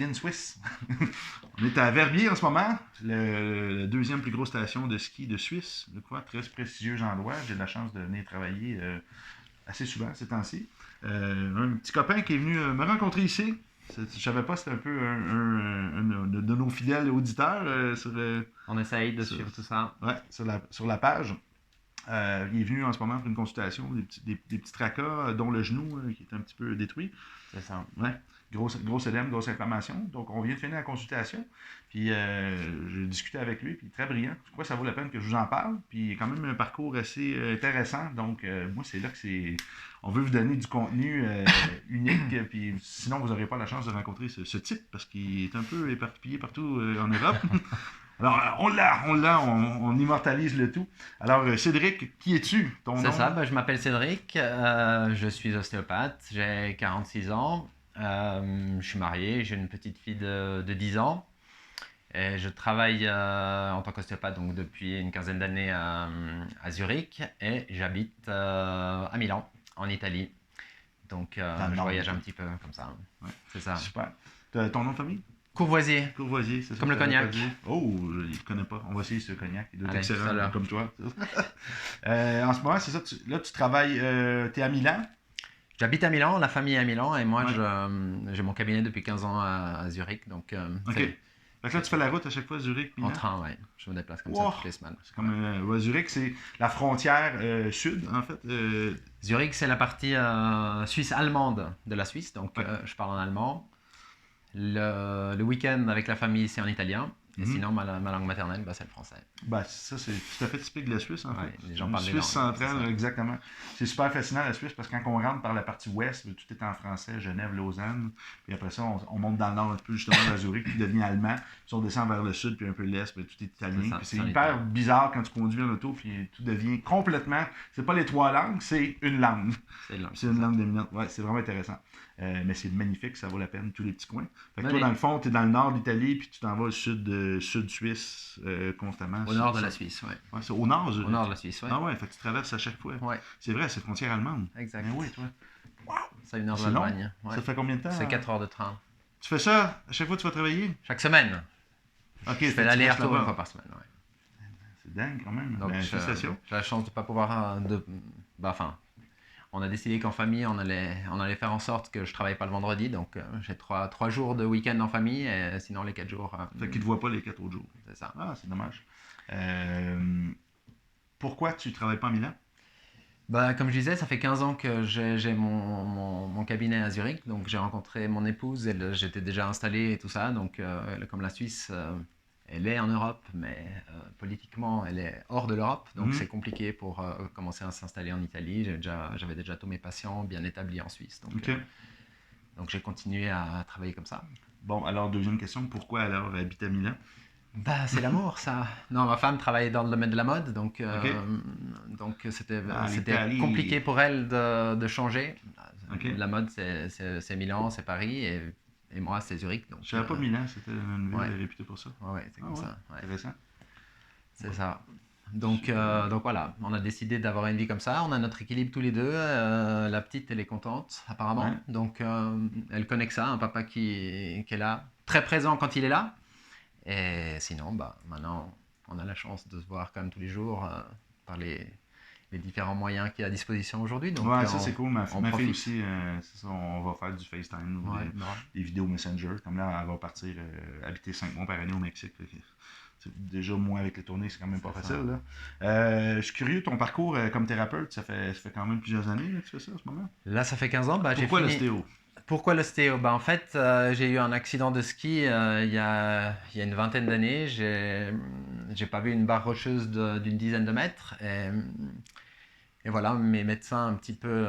Made in Swiss. On est à Verbier en ce moment, la deuxième plus grosse station de ski de Suisse. Je crois, très prestigieux endroit. J'ai de la chance de venir travailler assez souvent ces temps-ci. Un petit copain qui est venu me rencontrer ici. Je savais pas, c'était un peu un de nos fidèles auditeurs On essaye de suivre tout ça. Ouais, sur la page. Il est venu en ce moment pour une consultation, des petits tracas, dont le genou qui est un petit peu détruit. C'est ça. Ouais, gros édème, grosse inflammation. Donc, on vient de finir la consultation. Puis, j'ai discuté avec lui, puis très brillant. Je crois que ça vaut la peine que je vous en parle. Puis, il y a quand même un parcours assez intéressant. Donc, moi, c'est là que c'est. On veut vous donner du contenu unique. Puis, sinon, vous n'aurez pas la chance de rencontrer ce type parce qu'il est un peu éparpillé partout en Europe. Alors, on immortalise le tout. Alors, Cédric, qui es-tu? Ton nom? C'est ça, je m'appelle Cédric, je suis ostéopathe, j'ai 46 ans, je suis marié, j'ai une petite fille de 10 ans. Et je travaille en tant qu'ostéopathe donc, depuis une quinzaine d'années à Zurich et j'habite à Milan, en Italie. Donc, je voyage un petit peu comme ça. Ouais. C'est ça. Super. Ton nom de famille? Courvoisier. Courvoisier, c'est ça. Comme le cognac. Oh, je ne le connais pas. On va essayer ce cognac. Il doit être Allez, excellent, comme toi. En ce moment, c'est ça. Là, tu travailles. Tu es à Milan? J'habite à Milan, la famille est à Milan et moi, Ouais. j'ai mon cabinet depuis 15 ans à Zurich. Donc, OK. Fait que là, tu fais la route à chaque fois, Zurich, Milan? en train, ouais. Je me déplace comme Wow. ça toutes les semaines. C'est comme Zurich, c'est la frontière sud, en fait. Zurich, c'est la partie suisse-allemande de la Suisse, donc Ouais. je parle en allemand. Le week-end avec la famille, c'est en italien. Et sinon, ma langue maternelle, c'est le français. Ben, ça, c'est tout à fait typique de la Suisse, en fait. Les gens Une parlent les Suisse langues, centrale, exactement. C'est super fascinant, la Suisse, parce que quand on rentre par la partie ouest, tout est en français, Genève, Lausanne. Puis après ça, on monte dans le nord un peu, justement, vers Zurich, puis devient allemand. Puis on descend vers le sud, puis un peu l'est, puis tout est italien. Puis c'est hyper bizarre quand tu conduis en auto, puis tout devient complètement. C'est pas les trois langues, c'est une langue. C'est une langue dominante. Ouais, c'est vraiment intéressant. Mais c'est magnifique, ça vaut la peine, tous les petits coins. Fait que toi, dans le fond, tu es dans le nord d'Italie, puis tu t'en vas au sud Suisse constamment. Au nord de la Suisse, oui. Ouais, c'est au nord, Au nord de la Suisse, oui. Ah ouais, fait que tu traverses à chaque fois. Ouais. C'est vrai, c'est frontière allemande. Exact. Mais oui, toi. Wow! C'est une heure de l'Allemagne. Ouais. Ça fait combien de temps? C'est 4 heures de train. Tu fais ça à chaque fois que tu vas travailler? Chaque semaine. Ok, je fais l'aller-retour une fois par semaine, ouais. C'est dingue quand même. Donc, j'ai la chance de ne pas pouvoir... on a décidé qu'en famille, on allait faire en sorte que je ne travaille pas le vendredi. Donc, j'ai 3 jours de week-end en famille. Et sinon, les 4 jours... Fait qu'ils ne te voient pas les 4 autres jours. C'est ça. Ah, c'est dommage. Pourquoi tu ne travailles pas à Milan? Comme je disais, ça fait 15 ans que j'ai mon cabinet à Zurich. Donc, j'ai rencontré mon épouse. J'étais déjà installé et tout ça. Donc, comme la Suisse... elle est en Europe, mais politiquement, elle est hors de l'Europe. Donc, c'est compliqué pour commencer à s'installer en Italie. J'avais déjà tous mes patients bien établis en Suisse. Donc, j'ai continué à travailler comme ça. Bon, alors, deuxième question. Pourquoi alors habiter à Milan? C'est l'amour, ça. Non, ma femme travaillait dans le domaine de la mode. Donc, c'était compliqué pour elle de changer. La mode, c'est Milan, c'est Paris. Et moi, c'est Zurich. Donc, je ne savais pas Milan, c'était une ville réputée pour ça. Ouais, c'est comme ça. Ouais. Intéressant. C'est ça. Donc voilà, on a décidé d'avoir une vie comme ça. On a notre équilibre tous les deux. La petite, elle est contente, apparemment. Ouais. Donc, elle connaît que ça, un papa qui est là, très présent quand il est là. Et sinon, maintenant, on a la chance de se voir quand même tous les jours par les différents moyens qu'il y a à disposition aujourd'hui. Donc, ouais, ça c'est cool. Ma fille aussi, c'est ça, on va faire du FaceTime ou des vidéos Messenger. Comme là, elle va partir habiter 5 mois par année au Mexique. Déjà, moi, avec les tournées, c'est quand même pas facile. Là. Je suis curieux, ton parcours comme thérapeute, ça fait quand même plusieurs années là, que tu fais ça en ce moment? Là, ça fait 15 ans. Pourquoi l'ostéo? Pourquoi l'ostéo? En fait, j'ai eu un accident de ski il y a une vingtaine d'années. J'ai pas vu une barre rocheuse d'une dizaine de mètres. Et voilà, mes médecins un petit peu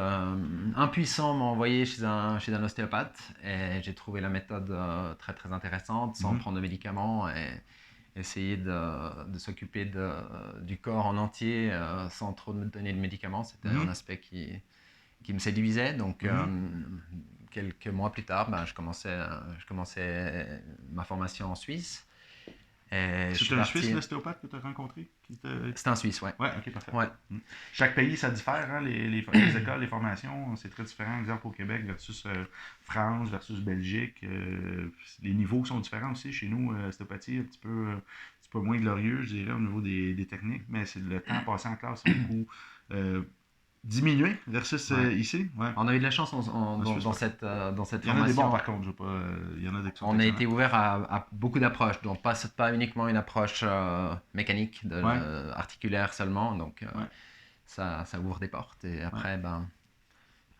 impuissants m'ont envoyé chez un ostéopathe. Et j'ai trouvé la méthode très très intéressante, sans prendre de médicaments. Et essayer de s'occuper du corps en entier sans trop me donner de médicaments. C'était un aspect qui me séduisait. Donc, quelques mois plus tard, je commençais ma formation en Suisse. Et je suis C'est un parti... Suisse, l'ostéopathe que tu as rencontré? C'est un Suisse, ouais. Ouais, ok, parfait. Ouais. Chaque pays, ça diffère, hein, les écoles, les formations, c'est très différent. Exemple au Québec versus France versus Belgique. Les niveaux sont différents aussi. Chez nous, l'ostéopathie, un petit peu moins glorieux, je dirais, au niveau des techniques, mais c'est le temps passé en classe, c'est beaucoup diminué versus Ouais. ici. Ouais. On a eu de la chance En Suisse, dans ouais. cette Il y en a des bons formation. par contre, il y en a des qui sont On a excellents. été ouvert à beaucoup d'approches, donc pas uniquement une approche mécanique, Ouais, articulaire seulement. Donc ouais, ça ouvre des portes et ouais. après,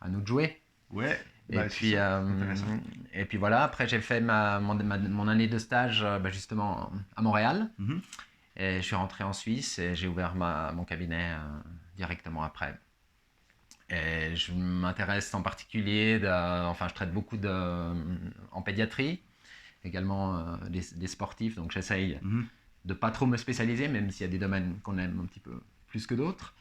à nous de jouer. Ouais, Et ben c'est puis, ça, intéressant. voilà, après j'ai fait mon année de stage justement à Montréal. Mhm. Et je suis rentré en Suisse et j'ai ouvert mon cabinet directement après. Et je m'intéresse en particulier, enfin je traite beaucoup en pédiatrie, également des sportifs, donc j'essaye Mhm. de pas trop me spécialiser, même s'il y a des domaines qu'on aime un petit peu plus que d'autres.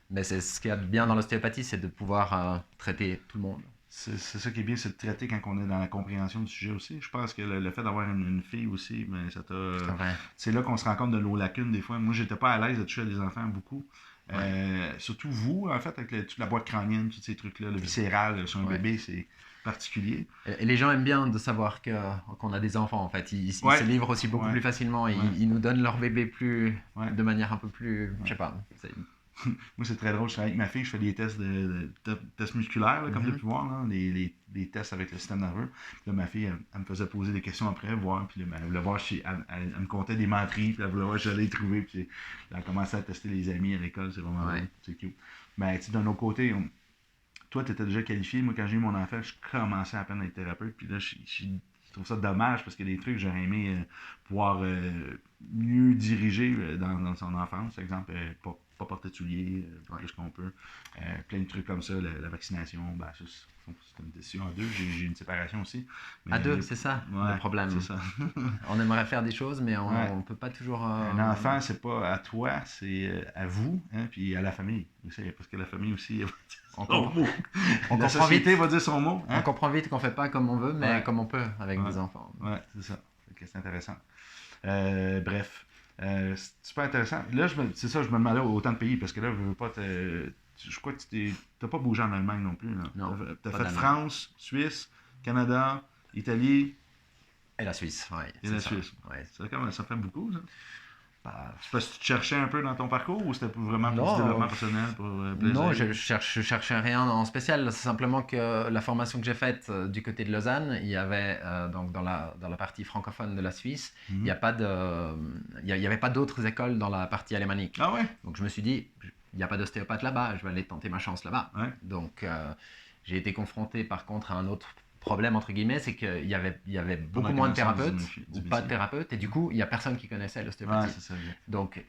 Mais c'est ce qu'il y a de bien dans l'ostéopathie, c'est de pouvoir traiter tout le monde. C'est ça qui est bien, c'est de traiter quand on est dans la compréhension du sujet aussi. Je pense que le fait d'avoir une fille aussi, ben, ça t'a. C'est vrai. C'est là qu'on se rend compte de nos lacunes des fois. Moi, j'étais pas à l'aise de toucher à des enfants beaucoup. Ouais. Surtout vous, en fait, avec toute la boîte crânienne, tous ces trucs-là, le viscéral sur un Ouais. bébé, c'est particulier. Et les gens aiment bien de savoir qu'on a des enfants, en fait. Ils Ouais, se livrent aussi beaucoup ouais, plus facilement. ouais, Ils nous donnent leur bébé ouais. de manière un peu plus, je sais Ouais. pas. Moi, c'est très drôle. Je travaille avec ma fille, je fais des tests, tests musculaires, là, comme tu as Mhm. pu voir, là, les tests avec le système nerveux. Puis là, ma fille, elle me faisait poser des questions après, voir. Puis là, ben, elle voulait voir si elle me contait des menteries, puis elle voulait voir si j'allais les trouver. Puis elle a commencé à tester les amis à l'école, c'est vraiment Ouais. drôle, c'est cute. Mais tu sais, d'un autre côté, toi, tu étais déjà qualifié. Moi, quand j'ai eu mon enfant, je commençais à peine à être thérapeute. Puis là, je trouve ça dommage parce qu'il y a des trucs que j'aurais aimé pouvoir mieux diriger dans son enfance. Exemple, pas porter de souliers, Ouais. plus qu'on peut. Plein de trucs comme ça. La vaccination, ben, ça, c'est une décision à deux. J'ai une séparation aussi. À Mais, deux, c'est ça ouais, le problème. c'est ça. On aimerait faire des choses, mais Ouais. on peut pas toujours. Un enfant, c'est pas à toi, c'est à vous, hein, puis à la famille. Aussi, parce que la famille aussi, elle va dire On son comprend, mot. on La comprend société vite. va dire son mot. On Hein? comprend vite qu'on fait pas comme on veut, mais Ouais, comme on peut avec ouais, des enfants. ouais, c'est ça. Fait que c'est intéressant. Bref, c'est super intéressant. Là, c'est ça, je me demandais autant de pays, parce que là, je veux pas je crois que tu n'as pas bougé en Allemagne non plus. Non, Tu as pas fait d'Allemagne. France, Suisse, Canada, Italie Et la Suisse, ouais, et c'est la ça. Suisse. Ouais. Ça fait beaucoup, ça. Bah, C'est parce que tu te cherchais un peu dans ton parcours ou c'était vraiment pour du non, développement personnel, pour non, plaisir? je cherchais rien en spécial. C'est simplement que la formation que j'ai faite du côté de Lausanne, il y avait donc dans la partie francophone de la Suisse, il Mhm. y a pas de, il y avait pas d'autres écoles dans la partie alémanique. Ah ouais? Donc je me suis dit, il n'y a pas d'ostéopathe là-bas, je vais aller tenter ma chance là-bas. Ouais. Donc j'ai été confronté par contre à un autre problème entre guillemets, c'est qu'il y avait Pas beaucoup la moins de connaissance thérapeutes du ou pas de métier. thérapeutes et du coup il n'y a personne qui connaissait Ouais, l'ostéopathie. c'est ça. Exact. Donc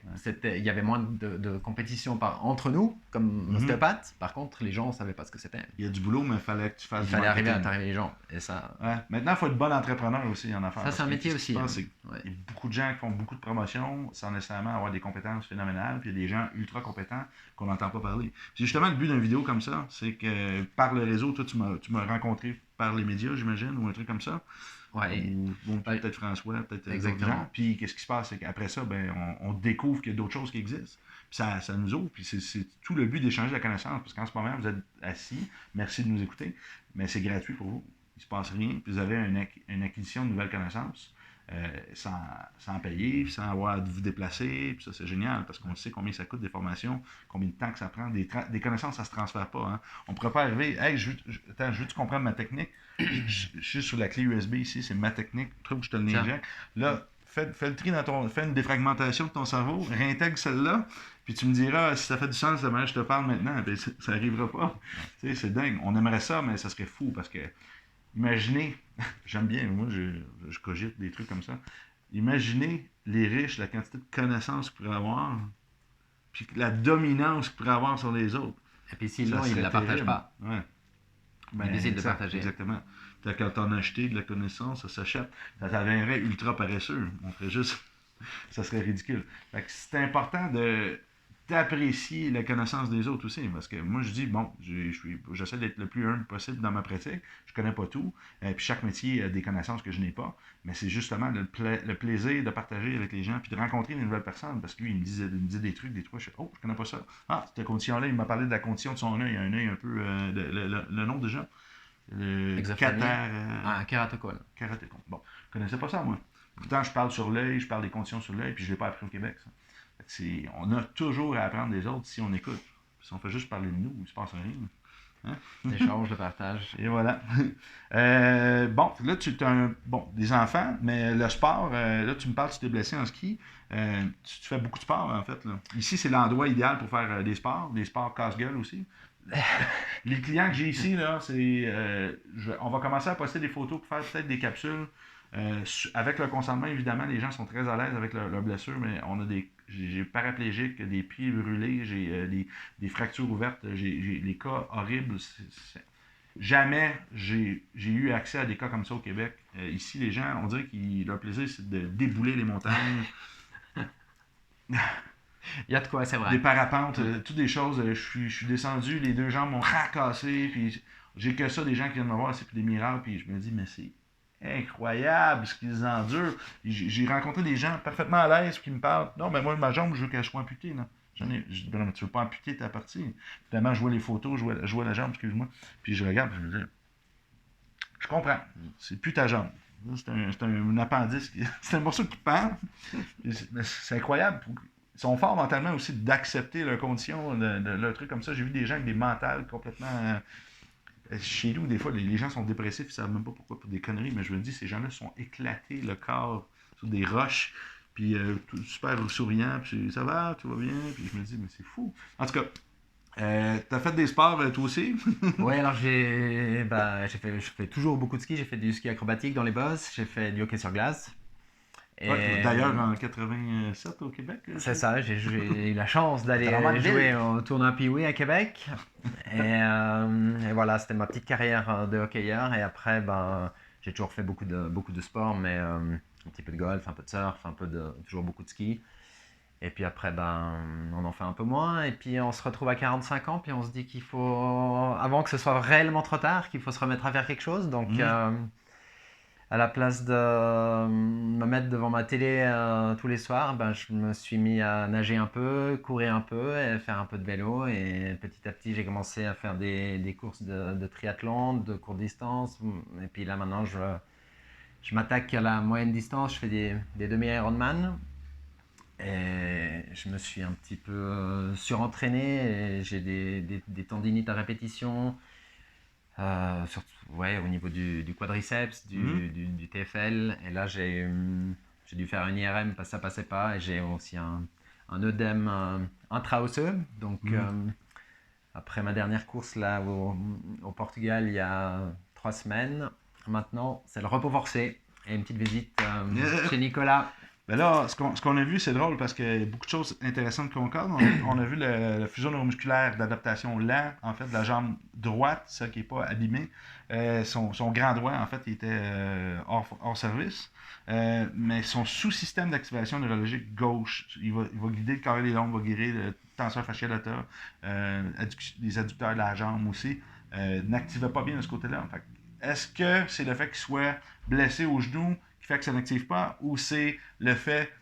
Ouais. il y avait moins de compétition entre nous comme Mhm. ostéopathes. Par contre les gens ne savaient pas ce que c'était. Il y a du boulot, mais il fallait que tu fasses Il du fallait arriver à marketing. atteindre les gens et ça, Ouais. Maintenant, il faut être bon entrepreneur aussi en affaires. ça c'est un métier Qu'est-ce qui se aussi. Hein. passe, c'est Ouais. qu'il y a beaucoup de gens qui font beaucoup de promotions sans nécessairement avoir des compétences phénoménales, puis il y a des gens ultra compétents qu'on n'entend pas parler. Puis justement, le but d'une vidéo comme ça, c'est que par le réseau, toi, tu m'as rencontré par les médias, j'imagine, ou un truc comme ça. Ouais. Ou bon, Ouais. peut-être François, peut-être d'autres Exactement. gens. Puis qu'est-ce qui se passe, c'est qu'après ça, ben, on découvre qu'il y a d'autres choses qui existent. Puis ça nous ouvre. Puis c'est tout le but d'échanger la connaissance. Parce qu'en ce moment, vous êtes assis. Merci de nous écouter. Mais c'est gratuit pour vous. Il ne se passe rien. Puis vous avez une acquisition de nouvelles connaissances sans payer, puis sans avoir à vous déplacer. Puis ça, c'est génial parce qu'on sait combien ça coûte des formations, combien de temps que ça prend. Des connaissances, ça ne se transfère pas. Hein. On ne pourrait pas arriver. Hey, attends, je veux que tu comprennes ma technique. Je suis sur la clé USB ici, c'est ma technique. Je trouve que je te l'injecte. Là, fais le tri dans fais une défragmentation de ton cerveau, réintègre celle-là, puis tu me diras si ça fait du sens de manière que je te parle maintenant. Ben, ça n'arrivera pas. Tu sais, c'est dingue. On aimerait ça, mais ça serait fou parce que, imaginez, j'aime bien, moi je cogite des trucs comme ça. Imaginez les riches, la quantité de connaissances qu'ils pourraient avoir, puis la dominance qu'ils pourraient avoir sur les autres. Et puis s'ils Ça l'ont, ils ne serait la partagent terrible. pas. Ouais. Ben, Difficile de partager. Exactement. Quand on a acheté de la connaissance, ça s'achète. Ça deviendrait ultra paresseux. On ferait juste. Ça serait ridicule. Fait que c'est important t'apprécies la connaissance des autres aussi. Parce que moi, je dis, bon, j'essaie d'être le plus humble possible dans ma pratique. Je connais pas tout. Puis chaque métier a des connaissances que je n'ai pas. Mais c'est justement le plaisir de partager avec les gens puis de rencontrer de nouvelles personnes. Parce que lui, il me disait des trucs, je fais, oh, je connais pas ça. Ah, cette condition-là, il m'a parlé de la condition de son œil. Un œil un peu. Le nom déjà. Le kératocone. Kératocone. Bon, je connaissais pas ça, moi. Pourtant, je parle sur l'œil, je parle des conditions sur l'œil, puis je ne l'ai pas appris au Québec, ça. On a toujours à apprendre des autres si on écoute. Si on fait juste parler de nous, il ne se passe rien. Hein? L'échange, le partage. Et voilà. Bon, là, tu as des enfants, mais le sport, là, tu me parles, tu t'es blessé en ski. Tu fais beaucoup de sport, en fait. Là. Ici, c'est l'endroit idéal pour faire des sports casse-gueule aussi. Les clients que j'ai ici, là, on va commencer à poster des photos pour faire peut-être des capsules. Avec le consentement, évidemment, les gens sont très à l'aise avec leurs blessures, mais j'ai paraplégique, des pieds brûlés, j'ai des fractures ouvertes, j'ai des cas horribles. Jamais j'ai eu accès à des cas comme ça au Québec. Ici, les gens, on dirait que leur plaisir, c'est de débouler les montagnes. Il y a de quoi, c'est vrai. Des parapentes, toutes des choses. Je suis descendu, les deux jambes m'ont racassé, puis j'ai que ça, des gens qui viennent me voir, c'est des miracles, puis je me dis, mais c'est incroyable ce qu'ils endurent. J'ai rencontré des gens parfaitement à l'aise qui me parlent. Non, mais moi, ma jambe, je veux qu'elle soit amputée. Là. Je dis, ben non, mais tu veux pas amputer ta partie. Finalement, je vois les photos, je vois la jambe, excuse-moi. Puis je regarde, je me dis, je comprends. C'est plus ta jambe. C'est un appendice. C'est un morceau qui pend. C'est incroyable. Ils sont forts mentalement aussi d'accepter leurs conditions, leur truc comme ça. J'ai vu des gens avec des mentales complètement. Chez nous, des fois, les gens sont dépressifs, ils ne savent même pas pourquoi, pour des conneries, mais je me dis, ces gens-là sont éclatés, le corps, sur des roches, puis super souriants, puis ça va, tout va bien, puis je me dis, mais c'est fou. En tout cas, t'as fait des sports, toi aussi? Oui, alors je fais toujours beaucoup de ski, j'ai fait du ski acrobatique dans les bosses, j'ai fait du hockey sur glace. Ouais, d'ailleurs, en 87 au Québec. C'est ça, j'ai eu la chance d'aller jouer au tournoi Pee-Wee à Québec. Et voilà, c'était ma petite carrière de hockeyeur. Et après, j'ai toujours fait beaucoup de sport, mais un petit peu de golf, un peu de surf, toujours beaucoup de ski. Et puis après, on en fait un peu moins. Et puis on se retrouve à 45 ans, puis on se dit qu'il faut, avant que ce soit réellement trop tard, qu'il faut se remettre à faire quelque chose. Donc, à la place de me mettre devant ma télé tous les soirs, je me suis mis à nager un peu, courir un peu et faire un peu de vélo. Et petit à petit, j'ai commencé à faire des courses de triathlon, de courte distance. Et puis là, maintenant, je m'attaque à la moyenne distance. Je fais des demi-Ironman. Et je me suis un petit peu surentraîné. Et j'ai des tendinites à répétition. Surtout, ouais, au niveau du quadriceps, du TFL. Et là, j'ai dû faire une IRM parce que ça passait pas. Et j'ai aussi un œdème intra-osseux. Donc, après ma dernière course là au Portugal, il y a 3 semaines, maintenant, c'est le repos forcé. Et une petite visite chez Nicolas. Ben là, ce qu'on a vu, c'est drôle parce qu'il y a beaucoup de choses intéressantes qui concordent. On a vu le fuseau neuromusculaire d'adaptation lent, en fait, de la jambe droite, ça qui n'est pas abîmé. Son grand droit, en fait, il était hors service. Mais son sous-système d'activation neurologique gauche, il va guider le carré des lombes, va guider le tenseur fascial latéral, les adducteurs de la jambe aussi, n'activait pas bien de ce côté-là. Fait, est-ce que c'est le fait qu'il soit blessé au genou fait que ça n'active pas, ou c'est le fait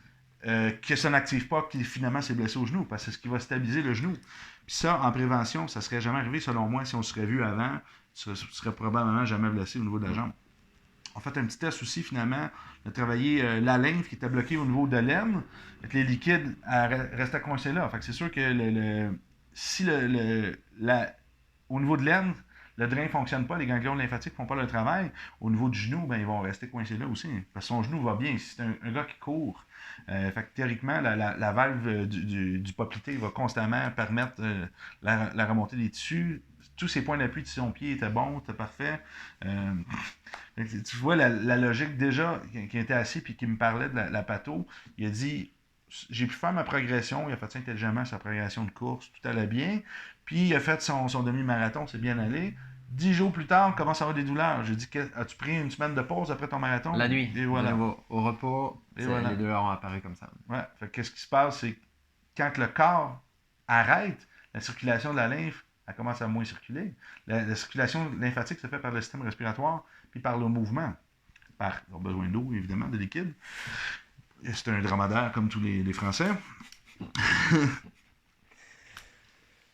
que ça n'active pas qu'il finalement s'est blessé au genou, parce que c'est ce qui va stabiliser le genou. Puis ça, en prévention, ça serait jamais arrivé, selon moi, si on serait vu avant, tu serais probablement jamais blessé au niveau de la jambe. On fait un petit test aussi, finalement, de travailler la lymphe qui était bloquée au niveau de l'aine, avec les liquides restaient coincés là. Fait que c'est sûr que si au niveau de l'aine, le drain ne fonctionne pas, les ganglions lymphatiques ne font pas le travail, au niveau du genou, ils vont rester coincés là aussi. Parce que son genou va bien. Si c'est un gars qui court, fait que théoriquement, la valve du poplité va constamment permettre la remontée des tissus. Tous ses points d'appui de son pied étaient bons, étaient parfaits. Tu vois la logique déjà, qui était assis et qui me parlait de la patho, il a dit, j'ai pu faire ma progression, il a fait ça intelligemment, sa progression de course, tout allait bien. Puis il a fait son demi-marathon, c'est bien allé. 10 jours plus tard, comment ça va des douleurs? J'ai dit, as-tu pris une semaine de pause après ton marathon? La nuit, et voilà. Au repos, les douleurs ont apparu comme ça. Ouais, fait qu'est-ce qui se passe, c'est quand le corps arrête, la circulation de la lymphe, elle commence à moins circuler. La circulation lymphatique se fait par le système respiratoire puis par le mouvement. Ils ont besoin d'eau, évidemment, de liquide. C'est un dromadaire comme tous les Français.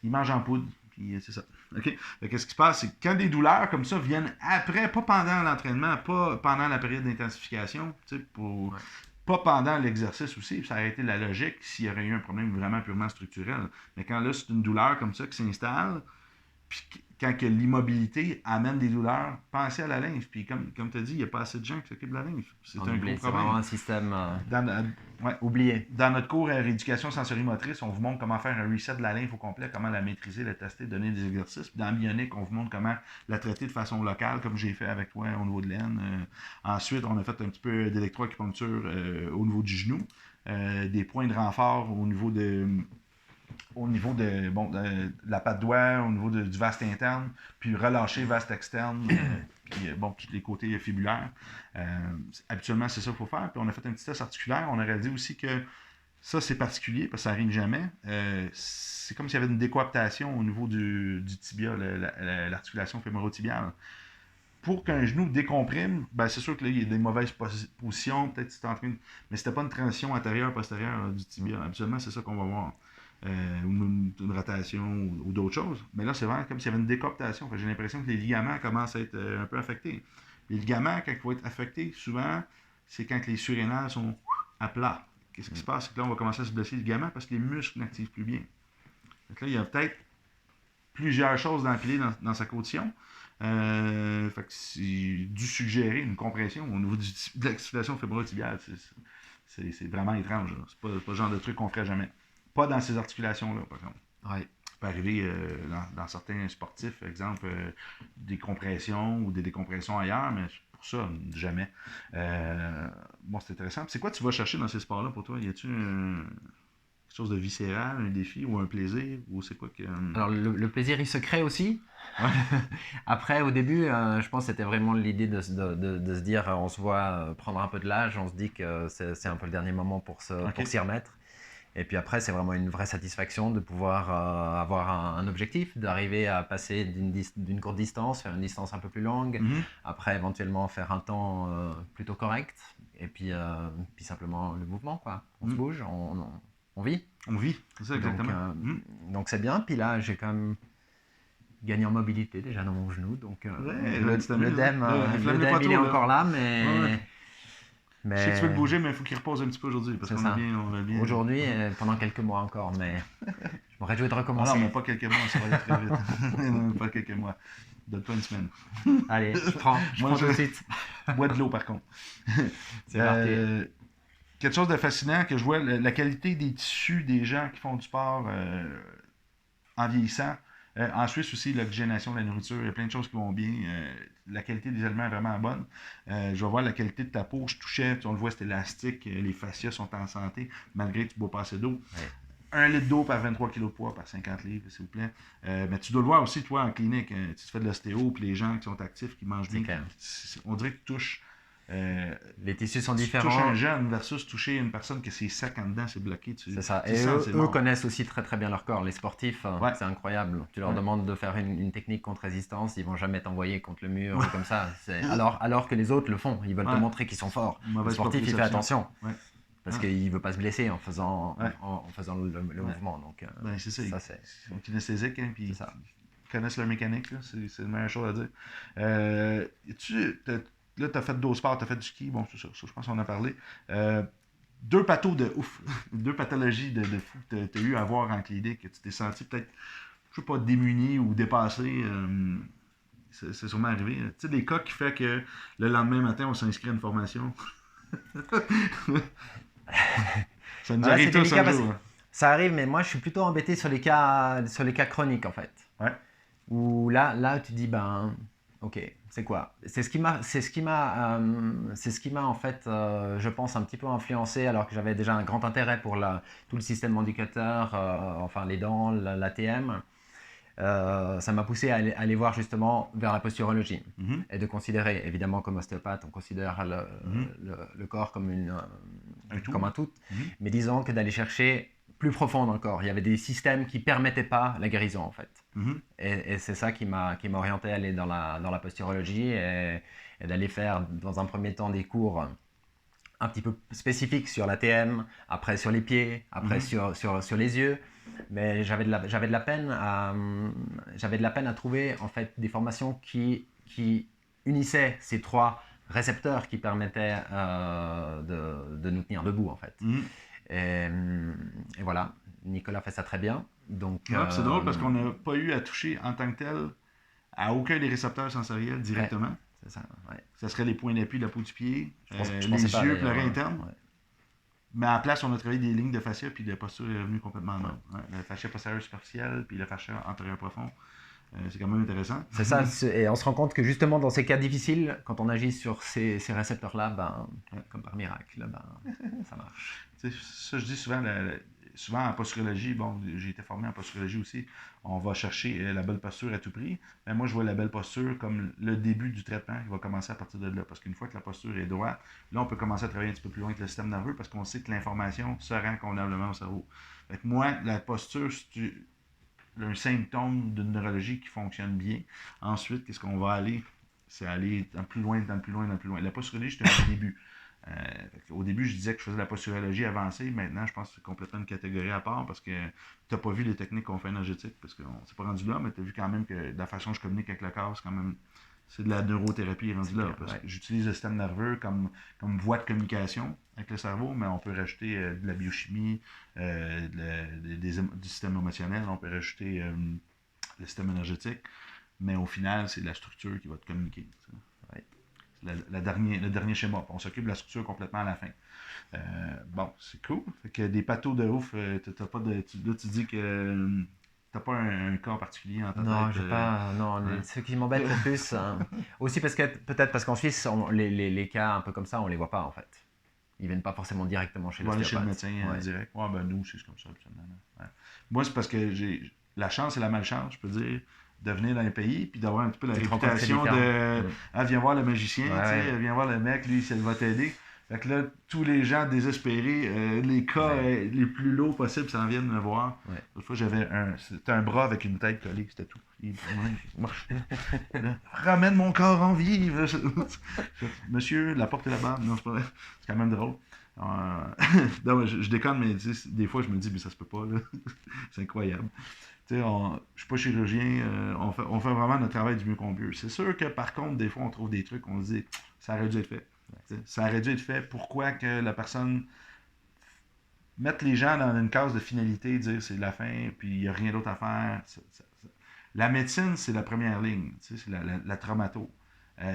Ils mangent en poudre, puis c'est ça. OK? Qu'est-ce qui se passe? C'est que quand des douleurs comme ça viennent après, pas pendant l'entraînement, pas pendant la période d'intensification, pas pendant l'exercice aussi, puis ça aurait été la logique s'il y aurait eu un problème vraiment purement structurel. Mais quand là, c'est une douleur comme ça qui s'installe, puis quand que l'immobilité amène des douleurs, pensez à la lymphe. Puis comme tu as dit, il n'y a pas assez de gens qui s'occupent de la lymphe. C'est un gros problème. C'est vraiment un système ouais. oublié. Dans notre cours à rééducation sensorimotrice, on vous montre comment faire un reset de la lymphe au complet, comment la maîtriser, la tester, donner des exercices. Puis dans Bionic, on vous montre comment la traiter de façon locale, comme j'ai fait avec toi au niveau de l'aine. Ensuite, on a fait un petit peu d'électroacupuncture au niveau du genou, des points de renfort au niveau de la patte doigt, au niveau du vaste interne, puis relâcher vaste externe, puis tous les côtés fibulaires. Habituellement, c'est ça qu'il faut faire. Puis on a fait un petit test articulaire. On aurait dit aussi que ça, c'est particulier, parce que ça n'arrive jamais. C'est comme s'il y avait une décoaptation au niveau du tibia, l'articulation fémoro-tibiale. Pour qu'un genou décomprime, ben c'est sûr que là, il y a des mauvaises positions, peut-être que c'est en train de... Mais c'était pas une transition antérieure-postérieure du tibia. Habituellement, c'est ça qu'on va voir. Ou une rotation ou d'autres choses. Mais là, c'est vraiment comme s'il y avait une décoaptation. J'ai l'impression que les ligaments commencent à être un peu affectés. Les ligaments, quand ils vont être affectés, souvent, c'est quand les surrénales sont à plat. Qu'est-ce qui se passe? C'est que là, on va commencer à se blesser les ligaments parce que les muscles n'activent plus bien. Donc là, il y a peut-être plusieurs choses d'empiler dans sa condition. Fait que c'est dû suggérer une compression au niveau de l'articulation fémoro-tibiale. C'est vraiment étrange. C'est pas le genre de truc qu'on ferait jamais. Pas dans ces articulations-là, par exemple. Ouais. Ça peut arriver dans certains sportifs, exemple, des compressions ou des décompressions ailleurs, mais pour ça, jamais. C'est intéressant. Puis c'est quoi tu vas chercher dans ces sports-là pour toi? Y a-tu quelque chose de viscéral, un défi ou un plaisir? Ou c'est quoi que... Alors, le plaisir, il se crée aussi. Ouais. Après, au début, je pense que c'était vraiment l'idée de se dire, on se voit prendre un peu de l'âge, on se dit que c'est un peu le dernier moment pour s'y remettre. Et puis après, c'est vraiment une vraie satisfaction de pouvoir avoir un objectif, d'arriver à passer d'une courte distance, faire une distance un peu plus longue, après éventuellement faire un temps plutôt correct, et puis simplement le mouvement, quoi. On se bouge, on vit. On vit, c'est ça exactement. Donc c'est bien, puis là j'ai quand même gagné en mobilité déjà dans mon genou, donc le DEM il est encore là, mais... Ouais. Je sais que tu veux le bouger, mais il faut qu'il repose un petit peu aujourd'hui. Parce qu'on a bien... Aujourd'hui, pendant quelques mois encore, mais je me réjouis de recommencer. Non, mais pas quelques mois, ça va aller très vite. Pas quelques mois. Donne-toi une semaine. Allez, je prends tout de suite. Bois de l'eau, par contre. C'est parti. Quelque chose de fascinant que je vois, la qualité des tissus des gens qui font du sport en vieillissant. En Suisse aussi, l'oxygénation de la nourriture, il y a plein de choses qui vont bien. La qualité des aliments est vraiment bonne. Je vais voir la qualité de ta peau. Je touchais, on le voit, c'est élastique. Les fascias sont en santé, malgré que tu bois pas assez d'eau. Ouais. 1 litre d'eau par 23 kg de poids, par 50 livres, s'il vous plaît. Mais tu dois le voir aussi, toi, en clinique. Tu fais de l'ostéo, puis les gens qui sont actifs, qui mangent bien. On dirait que tu touches... les tissus sont différents. Tu touches un jeune versus toucher une personne que c'est sec en dedans, c'est bloqué. C'est ça. Et eux connaissent aussi très très bien leur corps. Les sportifs, c'est incroyable. Tu leur demandes de faire une technique contre résistance, ils vont jamais t'envoyer contre le mur comme ça. Alors que les autres le font. Ils veulent te montrer qu'ils sont forts. Le sportif, il fait attention. Parce qu'il ne veut pas se blesser en faisant le mouvement. Donc, c'est ça. Ils sont kinesthésiques, puis ils connaissent leur mécanique. C'est la meilleure chose à dire. Là, tu as fait d'autres sports, tu as fait du ski, bon, c'est ça, je pense qu'on en a parlé. Deux pathologies de fou que tu as eu à voir en clinique, que tu t'es senti peut-être, je sais pas, démuni ou dépassé. C'est sûrement arrivé. Tu sais, des cas qui fait que le lendemain matin, on s'inscrit à une formation. Ça nous arrive tous un jour. Ça arrive, mais moi, je suis plutôt embêté sur les cas chroniques, en fait. Ouais. Où là, tu dis, ok, c'est quoi? C'est ce qui m'a en fait, je pense, un petit peu influencé, alors que j'avais déjà un grand intérêt pour tout le système éducateur, enfin les dents, l'ATM. Ça m'a poussé à aller voir justement vers la posturologie et de considérer, évidemment comme ostéopathe, on considère le corps comme un tout, mais disons que d'aller chercher plus profonde encore. Il y avait des systèmes qui ne permettaient pas la guérison, en fait. Mhm. Et c'est ça qui m'a orienté à aller dans la posturologie et d'aller faire, dans un premier temps, des cours un petit peu spécifiques sur l'ATM, après sur les pieds, après sur les yeux. Mais j'avais de la peine à trouver, en fait, des formations qui unissaient ces 3 récepteurs qui permettaient de nous tenir debout, en fait. Mhm. Et voilà, Nicolas fait ça très bien. Donc, Ouais, puis c'est drôle parce qu'on n'a pas eu à toucher en tant que tel à aucun des récepteurs sensoriels directement. Ouais, c'est ça, ouais. Ça serait les points d'appui de la peau du pied, Je pensais les pas, yeux, puis d'ailleurs, l'oreille interne. ouais. Mais à la place, on a travaillé des lignes de fascia, puis la posture est revenue complètement en ordre. Ouais, le fascia postérieur superficiel, puis le fascia antérieur profond. C'est quand même intéressant. C'est ça, et on se rend compte que justement dans ces cas difficiles, quand on agit sur ces récepteurs-là, ben, comme par miracle, ben, ça marche. Ça, je dis souvent, souvent en posturologie, bon, j'ai été formé en posturologie aussi, on va chercher la belle posture à tout prix. Mais moi, je vois la belle posture comme le début du traitement qui va commencer à partir de là. Parce qu'une fois que la posture est droite, là, on peut commencer à travailler un petit peu plus loin avec le système nerveux parce qu'on sait que l'information se rend convenablement au cerveau. Fait que moi, la posture, c'est un symptôme d'une neurologie qui fonctionne bien. Ensuite, qu'est-ce qu'on va aller? C'est aller dans le plus loin, dans le plus loin, dans le plus loin. La posturologie, c'est un début. Au début, je disais que je faisais de la posturologie avancée. Maintenant, je pense que c'est complètement une catégorie à part parce que tu n'as pas vu les techniques qu'on fait énergétiques parce qu'on ne s'est pas rendu là, mais tu as vu quand même que la façon dont je communique avec le corps, c'est quand même. C'est de la neurothérapie rendue là. Parce que j'utilise le système nerveux comme voie de communication avec le cerveau, mais on peut rajouter de la biochimie, du système émotionnel, on peut rajouter le système énergétique, mais au final, c'est la structure qui va te communiquer. Le dernier schéma. On s'occupe de la structure complètement à la fin. Bon, c'est cool. Fait que des pathos de ouf, t'as pas de. Là, tu dis que t'as pas un cas particulier en ta Non, tête. j'ai pas. Non, ouais. ce qui m'embête le plus, aussi parce que peut-être parce qu'en Suisse, les cas un peu comme ça, on les voit pas en fait. Ils viennent pas forcément directement chez On va aller chez le l'ostéopathe. médecin direct. Ouais, ben nous, c'est comme ça, absolument. Ouais. Moi, c'est parce que j'ai la chance et la malchance, je peux dire, de venir dans un pays puis d'avoir un petit peu la réputation de ah, viens voir le magicien, viens voir le mec, lui, ça va t'aider. Fait que là, tous les gens désespérés, les cas les plus lourds possibles s'en viennent me voir. L'autre fois, c'était un bras avec une tête collée, c'était tout. Ramène mon corps en vie. Monsieur, la porte est là-bas. Non, c'est pas vrai. C'est quand même drôle. Non, je déconne, mais des fois, je me dis, mais ça se peut pas, là. C'est incroyable. Je ne suis pas chirurgien, on fait vraiment notre travail du mieux qu'on peut. C'est sûr que, par contre, des fois, on trouve des trucs, on se dit, ça aurait dû être fait. Ça aurait dû être fait. Pourquoi que la personne mette les gens dans une case de finalité, dire c'est la fin, puis il n'y a rien d'autre à faire. La médecine, c'est la première ligne, c'est la traumato.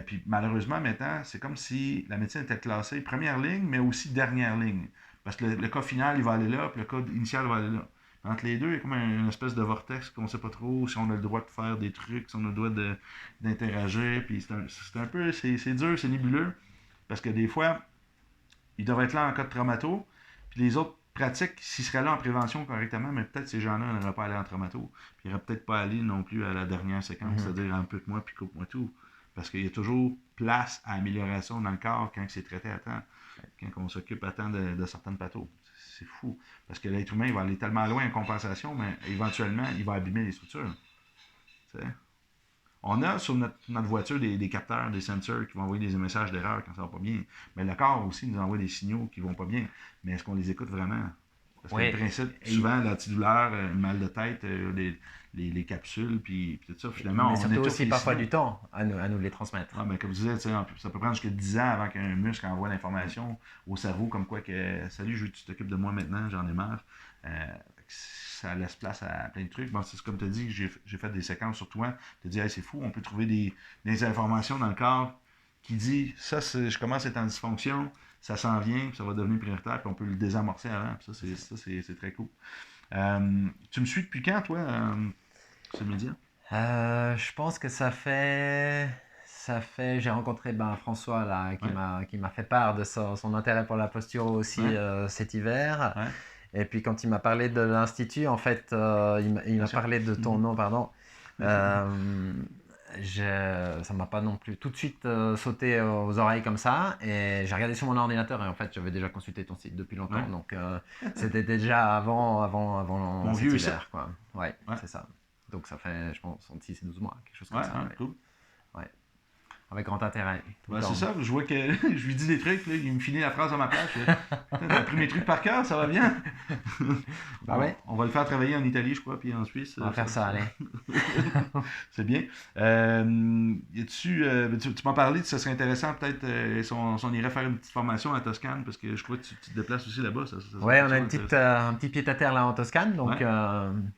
Puis malheureusement, maintenant, c'est comme si la médecine était classée première ligne, mais aussi dernière ligne. Parce que le cas final, il va aller là, puis le cas initial va aller là. Entre les deux, il y a comme une espèce de vortex qu'on ne sait pas trop si on a le droit de faire des trucs, si on a le droit d'interagir. Puis c'est un peu, c'est dur, c'est nébuleux. Parce que des fois, ils devraient être là en cas de traumato, puis les autres pratiques, s'ils seraient là en prévention correctement, mais peut-être ces gens-là n'auraient pas allé en traumato, puis ils n'auraient peut-être pas allé non plus à la dernière séquence, c'est-à-dire ampulte-moi puis coupe-moi tout. Parce qu'il y a toujours place à amélioration dans le corps quand c'est traité à temps, quand on s'occupe à temps de certaines pathos. C'est fou. Parce que l'être humain, il va aller tellement loin en compensation, mais éventuellement, il va abîmer les structures. T'sais? On a sur notre voiture des capteurs, des sensors qui vont envoyer des messages d'erreur quand ça va pas bien. Mais le corps aussi nous envoie des signaux qui vont pas bien. Mais est-ce qu'on les écoute vraiment? Parce que le principe, souvent, l'antidouleur, le mal de tête, les capsules, puis tout ça, finalement, mais on surtout est aussi parfois du temps à nous de les transmettre. Ah, ben, comme je disais, ça peut prendre jusqu'à 10 ans avant qu'un muscle envoie l'information au cerveau, comme quoi que salut, je veux que tu t'occupes de moi maintenant, j'en ai marre. Ça laisse place à plein de trucs. Bon, c'est comme tu as dit, j'ai fait des séquences sur toi. Tu as dit, hey, c'est fou, on peut trouver des informations dans le corps qui dit, ça, je commence à être en dysfonction, ça s'en vient, puis ça va devenir prioritaire, puis on peut le désamorcer avant. Puis ça, c'est très cool. Tu me suis depuis quand, toi, ce média? Je pense que ça fait, j'ai rencontré François là, qui m'a fait part de son intérêt pour la posture aussi cet hiver. Ouais. Et puis quand il m'a parlé de l'institut, en fait, il m'a parlé de ton nom, pardon. ça m'a pas non plus tout de suite sauté aux oreilles comme ça. Et j'ai regardé sur mon ordinateur et en fait, j'avais déjà consulté ton site depuis longtemps. Ouais. Donc, c'était déjà avant Mon cet vieux hiver, quoi. Ouais, Ouais. c'est ça. Donc, ça fait, je pense, entre 6 et 12 mois, quelque chose Ouais, comme ça. hein, Ouais. cool. Ouais. Avec grand intérêt. Tout le Ben, c'est temps. ça, je vois que je lui dis des trucs, là, il me finit la phrase à ma place. T'as pris mes trucs par cœur, ça va bien. Bah ouais, On va le faire travailler en Italie, je crois, puis en Suisse. on va faire ça, allez. C'est bien. Tu m'as parlé, ça serait intéressant peut-être si on irait faire une petite formation à Toscane, parce que je crois que tu te déplaces aussi là-bas. Ça Ouais, on a serait une petite, intéressant. un petit pied-à-terre là en Toscane, donc Ouais.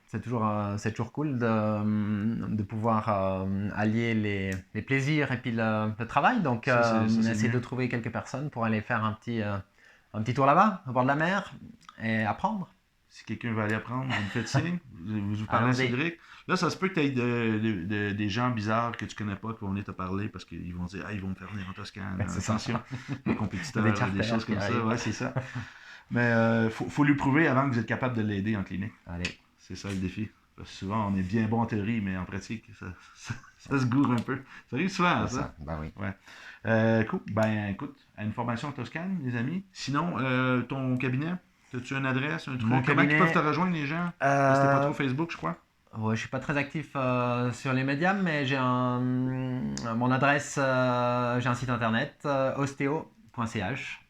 c'est toujours cool de pouvoir allier les plaisirs et puis le travail. Donc, Ça, c'est essayer bien. de trouver quelques personnes pour aller faire un petit tour là-bas, au bord de la mer, et apprendre. Si quelqu'un veut aller apprendre, vous me faites signe. Vous parlez à Allons-y. Cédric. Là, ça se peut que tu aies des gens bizarres que tu connais pas qui vont venir te parler parce qu'ils vont dire, ah, ils vont me faire venir en Toscane. C'est ça. Attention, des compétiteurs, Des des charters choses qui comme ça. arrivent. Ouais, c'est ça. Mais faut lui prouver avant que vous êtes capable de l'aider en clinique. Allez, C'est ça le défi. Parce que souvent, on est bien bon en théorie, mais en pratique, ça se gourre un peu. Ça arrive souvent, c'est ça. ça. Bah oui. Ouais. Cool. Ben, écoute, à une formation en Toscane, les amis. Sinon, ton cabinet, as-tu une adresse, un truc? Mon Comment ils peuvent te cabinet, rejoindre, les gens? Parce que t'es pas trop euh, Facebook, je crois. ouais, je suis pas très actif sur les médias, mais mon adresse, j'ai un site internet, osteo.ch.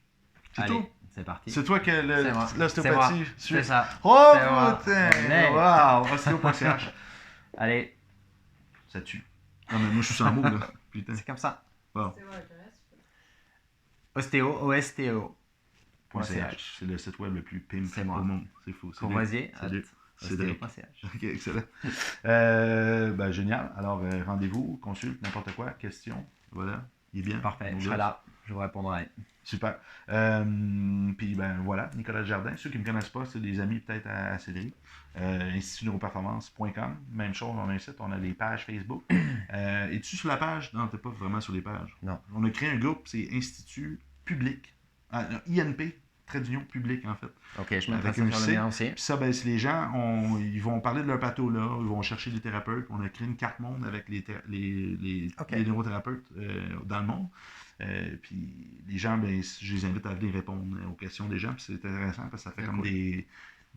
C'est Allez, tout. c'est parti. C'est toi qui as C'est moi. l'ostéopathie C'est suisse. ça. Oh C'est moi. putain! Allez. Wow! Ostéo.ch. Allez, Ça tue. Non, mais moi, je suis sans mots, là. Putain. c'est comme ça. Wow. Osteo, O-S-T-O. .ch. C'est le site web le plus pimp C'est au moi. monde. C'est fou. C'est Courvoisier, lui. C'est lui. osteo.ch. Ok, excellent. Ben, génial. Alors, rendez-vous, consulte, n'importe quoi, question. Voilà. Il est bien. Parfait, Mon je gars. serai là. Je vous répondrai. Super. Puis ben voilà, Nicolas Jardin. Ceux qui ne me connaissent pas, c'est des amis peut-être à Cédric. Institutneuroperformance.com. Même chose, on a un site, on a les pages Facebook. Es-tu sur la page? Non, t'es pas vraiment sur les pages. Non. On a créé un groupe, c'est Institut Public. Non, INP, trait d'union public en fait. Ok, je mettrai Avec ça un sur le C. mien aussi. Puis ça, ben, si les gens, ils vont parler de leur patho là, ils vont chercher des thérapeutes. On a créé une carte monde avec Ok. les neurothérapeutes dans le monde. Puis les gens, ben, je les invite à venir répondre aux questions des gens. Puis c'est intéressant parce que ça fait C'est comme cool.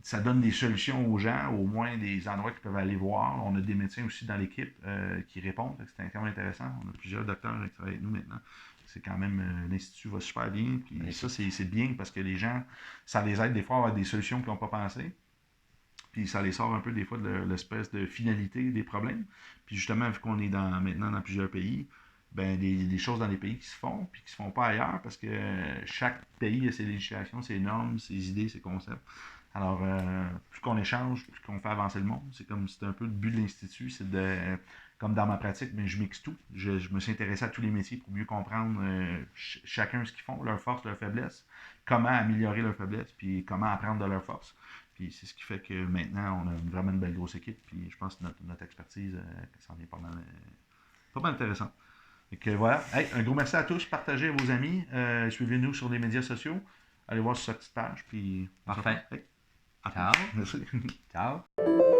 ça donne des solutions aux gens, au moins des endroits qu'ils peuvent aller voir. On a des médecins aussi dans l'équipe qui répondent. Fait que c'est quand même intéressant. On a plusieurs docteurs qui travaillent avec nous maintenant. C'est quand même, l'Institut va super bien. Puis Magnifique. ça, c'est bien parce que les gens, ça les aide des fois à avoir des solutions qu'ils n'ont pas pensé. Puis ça les sort un peu des fois de l'espèce de finalité des problèmes. Puis justement, vu qu'on est maintenant dans plusieurs pays, ben des choses dans les pays qui se font, puis qui se font pas ailleurs, parce que chaque pays a ses législations, ses normes, ses idées, ses concepts. Alors, plus qu'on échange, plus qu'on fait avancer le monde. C'est un peu le but de l'Institut, c'est comme dans ma pratique, mais je mixe tout. Je me suis intéressé à tous les métiers pour mieux comprendre chacun ce qu'ils font, leurs forces, leurs faiblesses, comment améliorer leurs faiblesses, puis comment apprendre de leurs forces. Puis c'est ce qui fait que maintenant, on a vraiment une belle grosse équipe, puis je pense que notre expertise, ça en est pas mal intéressant. Donc voilà. Hey, un gros merci à tous. Partagez à vos amis. Suivez-nous sur les médias sociaux. Allez voir sur sa petite page. Puis Parfait. Hey, Ciao. merci. Ciao.